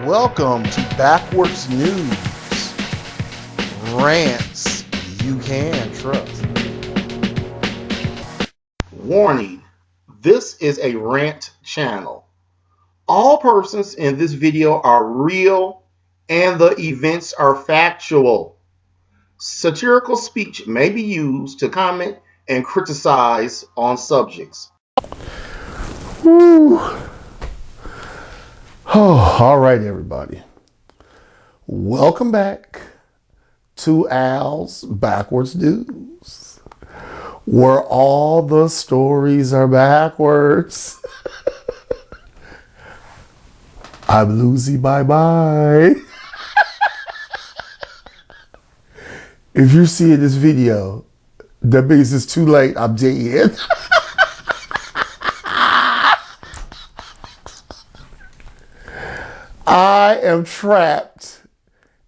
Welcome to Backwards News. Rants you can trust. Warning, this is a rant channel. All persons in this video are real and the events are factual. Satirical speech may be used to comment and criticize on subjects. Whew. Oh, all right, everybody. Welcome back to Al's Backwards News, where all the stories are backwards. I'm Lucy, bye-bye. If you're seeing this video, that means it's too late. I'm dead. I am trapped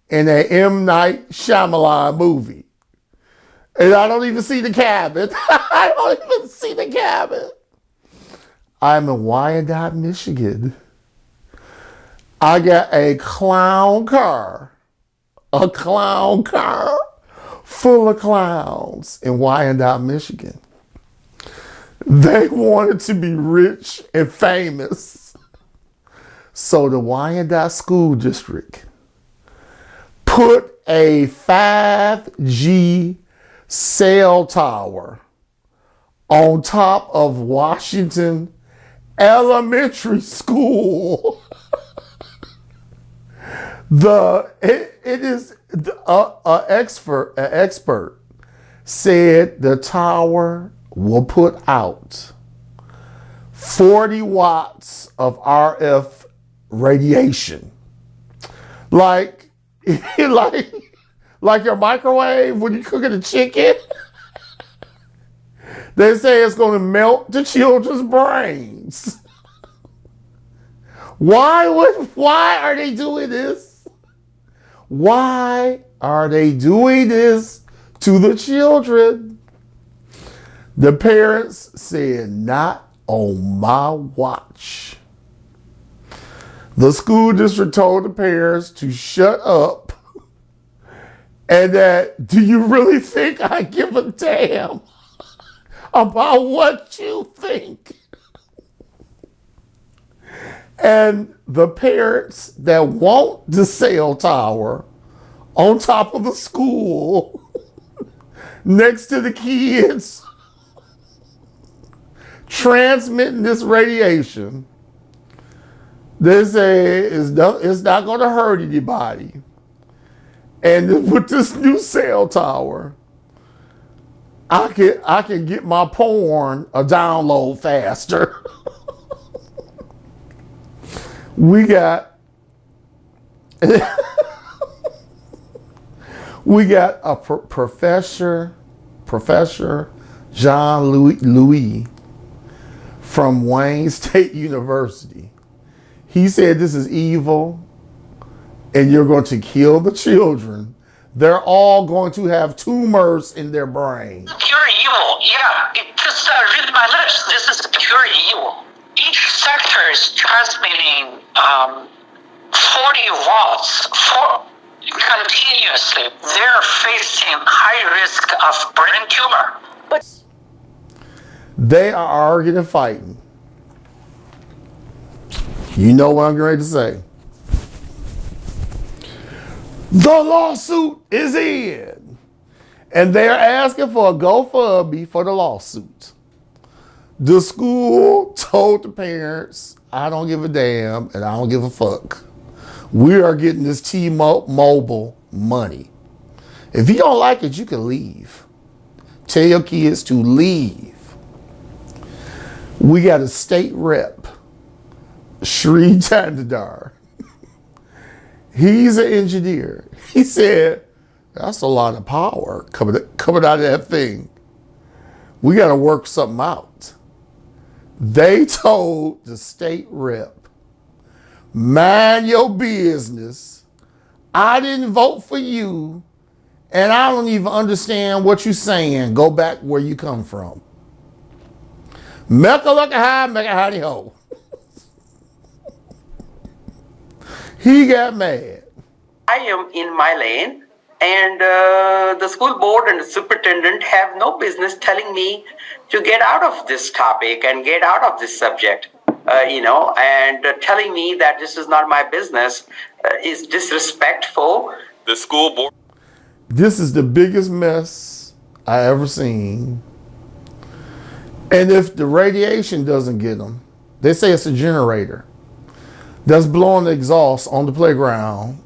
in a M. Night Shyamalan movie. And I don't even see the cabin. I don't even see the cabin. I'm in Wyandotte, Michigan. I got a clown car full of clowns in Wyandotte, Michigan. They wanted to be rich and famous. So the Wyandotte School District put a 5G cell tower on top of Washington Elementary School. An expert said the tower will put out 40 watts of RF radiation, like your microwave when you're cooking a chicken. They say it's going to melt the children's brains. Why are they doing this? Why are they doing this to the children? The parents said, not on my watch. The school district told the parents to shut up and that, do you really think I give a damn about what you think? And the parents that want the cell tower on top of the school next to the kids transmitting this radiation, they say it's not going to hurt anybody. And with this new cell tower, I can get my porn a download faster. We got a Professor Jean Louis from Wayne State University. He said this is evil and you're going to kill the children. They're all going to have tumors in their brain. Pure evil, yeah. Just read my lips. This is pure evil. Each sector is transmitting 40 watts continuously. They're facing high risk of brain tumor. But they are arguing and fighting. You know what I'm going to say. The lawsuit is in. And they're asking for a GoFundMe for the lawsuit. The school told the parents, I don't give a damn and I don't give a fuck. We are getting this T-Mobile money. If you don't like it, you can leave. Tell your kids to leave. We got a state rep, Sri Tandadar. He's an engineer. He said, that's a lot of power coming out of that thing. We got to work something out. They told the state rep, mind your business. I didn't vote for you, and I don't even understand what you're saying. Go back where you come from. Mecca look high, make a howdy ho. He got mad. I am in my lane, and the school board and the superintendent have no business telling me to get out of this topic and get out of this subject, and telling me that this is not my business is disrespectful. The school board. This is the biggest mess I ever seen. And if the radiation doesn't get them, they say it's a generator that's blowing the exhaust on the playground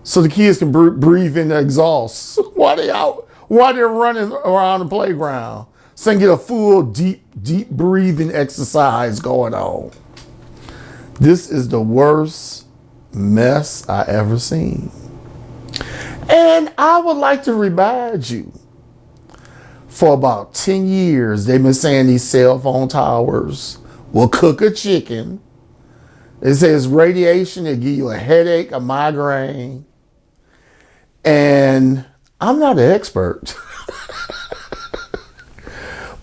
so the kids can breathe in the exhaust while they out, while they're running around the playground. So they can get a full deep breathing exercise going on. This is the worst mess I ever seen. And I would like to remind you, for about 10 years, they've been saying these cell phone towers will cook a chicken. It says radiation, it give you a headache, a migraine. And I'm not an expert.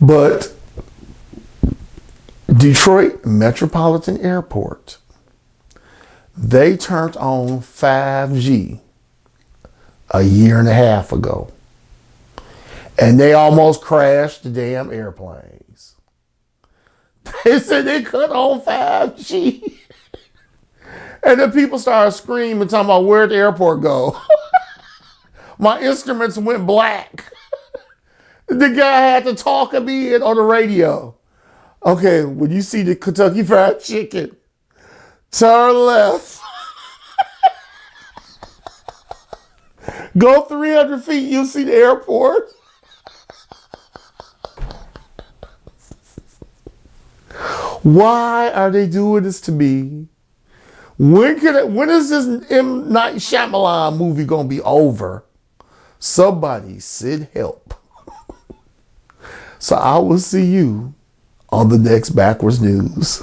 But Detroit Metropolitan Airport, they turned on 5G a year and a half ago. And they almost crashed the damn airplanes. They said they cut on 5G. And then people started screaming, talking about where'd the airport go? My instruments went black. The guy had to talk me in on the radio. Okay, when you see the Kentucky Fried Chicken, turn left. Go 300 feet, you'll see the airport. Why are they doing this to me? When is this M. Night Shyamalan movie gonna be over? Somebody send help. So I will see you on the next Backwards News.